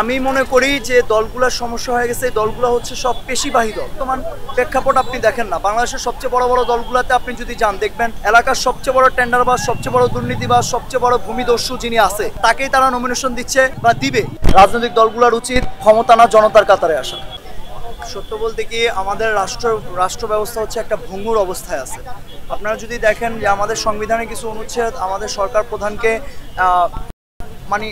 আমি মনে করি যে দলগুলোর সমস্যা হয়ে গেছে। দলগুলো হচ্ছে সব পেশিবাহী দল। বর্তমান প্রেক্ষাপট আপনি দেখেন না, বাংলাদেশের সবচেয়ে বড় বড় দলগুলোতে আপনি যদি যান দেখবেন এলাকার সবচেয়ে বড় টেন্ডারবাজ, সবচেয়ে বড় দুর্নীতিবাজ, সবচেয়ে বড় ভূমিদস্যু যিনি আছে তাকেই তারা নমিনেশন দিচ্ছে বা দিবে। রাজনৈতিক দলগুলোর উচিত ক্ষমতা না জনতার কাতারে আসা। সত্য বলতে কি আমাদের রাষ্ট্র ব্যবস্থা হচ্ছে একটা ভঙ্গুর অবস্থায় আছে। আপনারা যদি দেখেন যে আমাদের সংবিধানে কিছু অনুচ্ছেদ আমাদের সরকার প্রধানকে মানে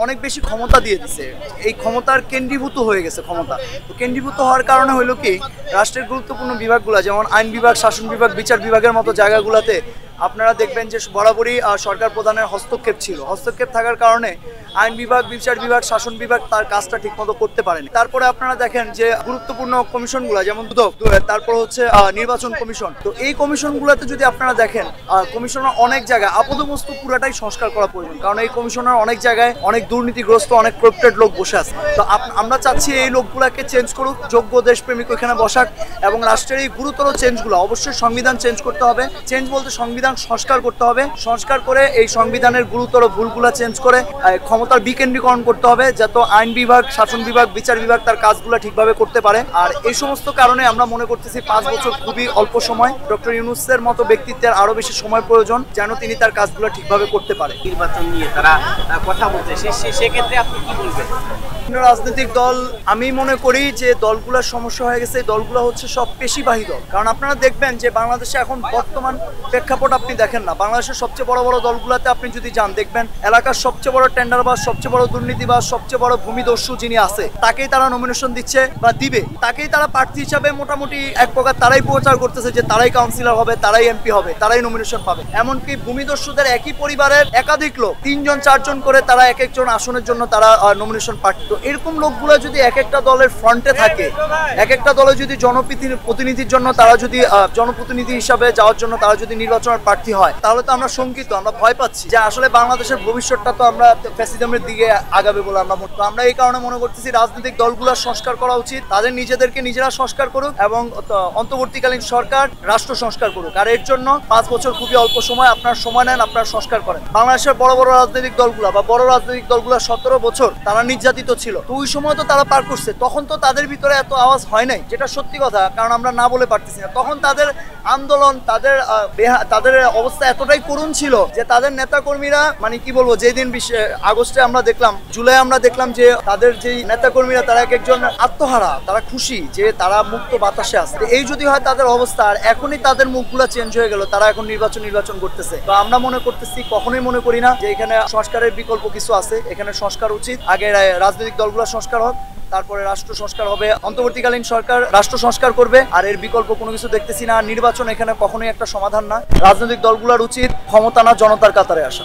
অনেক বেশি ক্ষমতা দিয়ে দিছে। এই ক্ষমতার কেন্দ্রীভূত হয়ে গেছে ক্ষমতা। তো কেন্দ্রীভূত হওয়ার কারণে হলো কি রাষ্ট্রের গুরুত্বপূর্ণ বিভাগগুলো যেমন আইন বিভাগ, শাসন বিভাগ, বিচার বিভাগের মতো জায়গাগুলোতে আপনারা দেখবেন যে বরাবরই সরকার প্রধানের হস্তক্ষেপ ছিল। হস্তক্ষেপ থাকার কারণে আইন বিভাগ, বিচার বিভাগ, শাসন বিভাগ তার কাজটা ঠিকমতো করতে পারেনি। তারপরে আপনারা দেখেন যে গুরুত্বপূর্ণ কমিশনগুলো যেমন তারপর হচ্ছে নির্বাচন কমিশন। তো এই কমিশনগুলোতে যদি আপনারা দেখেন কমিশনার অনেক জায়গায় আপাতমস্তু পুরাটাই সংস্কার করা প্রয়োজন, কারণ এই কমিশনার অনেক জায়গায় অনেক দুর্নীতিগ্রস্ত, অনেক করপ্টেড লোক বসে আছে। তো আমরা চাচ্ছি এই লোকগুলোকে চেঞ্জ করুক, যোগ্য দেশপ্রেমিক ওইখানে বসাক এবং রাষ্ট্রের এই গুরুতর চেঞ্জগুলো অবশ্যই সংবিধান চেঞ্জ করতে হবে। চেঞ্জ বলতে সংবিধান সংস্কার করতে হবে। সংস্কার করে এই সংবিধানের গুরুতর ভুলগুলো চেঞ্জ করে ক্ষমতার বিকেন্দ্রীকরণ করতে হবে, যাতে আইন বিভাগ, শাসন বিভাগ, বিচার বিভাগ তার কাজগুলো ঠিকভাবে করতে পারে। আর এই সমস্ত কারণে আমরা মনে করতেছি 5 বছর খুবই অল্প সময়। ডক্টর ইউনূসের মতো ব্যক্তিত্বের আরো বেশি সময় প্রয়োজন যেন তিনি তার কাজগুলো ঠিকভাবে করতে পারে। নির্বাচন নিয়ে তারা কথা বলছে, সেক্ষেত্রে আপনি কি বলবেন? রাজনৈতিক দল আমি মনে করি যে দলগুলোর সমস্যা হয়ে গেছে। দলগুলো হচ্ছে সব পেশিবাহী দল। কারণ আপনারা দেখবেন যে বাংলাদেশে এখন বর্তমান প্রেক্ষাপট আপনি দেখেন না, বাংলাদেশের সবচেয়ে বড় বড় দলগুলোতে আপনি যদি যান দেখবেন এলাকার সবচেয়ে বড় টেন্ডারবাজ, সবচেয়ে বড় দুর্নীতিবাজ, সবচেয়ে বড় ভূমিদস্যু যিনি আছে তাকেই তারা নমিনেশন দিচ্ছে বা দিবে। তাকেই তারা প্রার্থী হিসাবে মোটামুটি এক প্রকার তারাই প্রচার করতেছে যে তারাই কাউন্সিলর হবে, তারাই এমপি হবে, তারাই নমিনেশন পাবে। এমনকি ভূমিদস্যুদের একই পরিবারের একাধিক লোক 3জন 4জন করে তারা এক একজন আসনের জন্য তারা নমিনেশন প্রার্থী। তো এরকম লোকগুলো যদি এক একটা দলের ফ্রন্টে থাকে, এক একটা দলে যদি জনপ্রতিনিধির জন্য তারা যদি জনপ্রতিনিধি হিসাবে যাওয়ার জন্য তারা যদি নির্বাচনের প্রার্থী হয়, তাহলে তো আমরা শঙ্কিত, আমরা ভয় পাচ্ছি যে আসলে বাংলাদেশের ভবিষ্যৎটা তো আমরা ফ্যাসিজমের দিকে আগাবে বলে আমরা এই কারণে মনে করতেছি রাজনৈতিক দলগুলোর সংস্কার করা উচিত। তাদের নিজেদেরকে নিজেরা সংস্কার করুক এবং অন্তর্বর্তীকালীন সরকার রাষ্ট্র সংস্কার করুক। আর এর জন্য 5 বছর খুবই অল্প সময়। আপনার সময় নেন, আপনার সংস্কার করেন। বাংলাদেশের বড় বড় রাজনৈতিক দলগুলো বা বড় রাজনৈতিক দলগুলো 17 বছর তারা নির্যাতিত ছিল। তো ওই সময় তো তারা পার করছে, তখন তো তাদের ভিতরে এত আওয়াজ হয় নাই, যেটা সত্যি কথা, কারণ আমরা না বলে পারতেছি না। তখন তাদের আন্দোলন, তাদের অবস্থা এতটাই করুণ ছিল যে তাদের নেতা কর্মীরা মানে কি বলবো, যেদিন আগস্টে আমরা দেখলাম, জুলাই আমরা দেখলাম যে তাদের যেই নেতা কর্মীরা তারা এক একজন আত্মহারা, তারা খুশি যে তারা মুক্ত বাতাসে আছে। এই যদি হয় তাদের অবস্থা, আর এখনই তাদের মুখগুলা চেঞ্জ হয়ে গেল, তারা এখন নির্বাচন করতেছে। তো আমরা মনে করতেছি, কখনোই মনে করি না যে এখানে সংস্কারের বিকল্প কিছু আছে। এখানে সংস্কার উচিত। আগে রাজনৈতিক দলগুলো সংস্কার হোক, তারপরে রাষ্ট্র সংস্কার হবে, অন্তর্বর্তীকালীন সরকার রাষ্ট্র সংস্কার করবে। আর এর বিকল্প কোনো কিছু দেখতেছি না। নির্বাচন এখানে কখনোই একটা সমাধান না। রাজনৈতিক দলগুলোর উচিত ক্ষমতা না জনতার কাতারে আসা।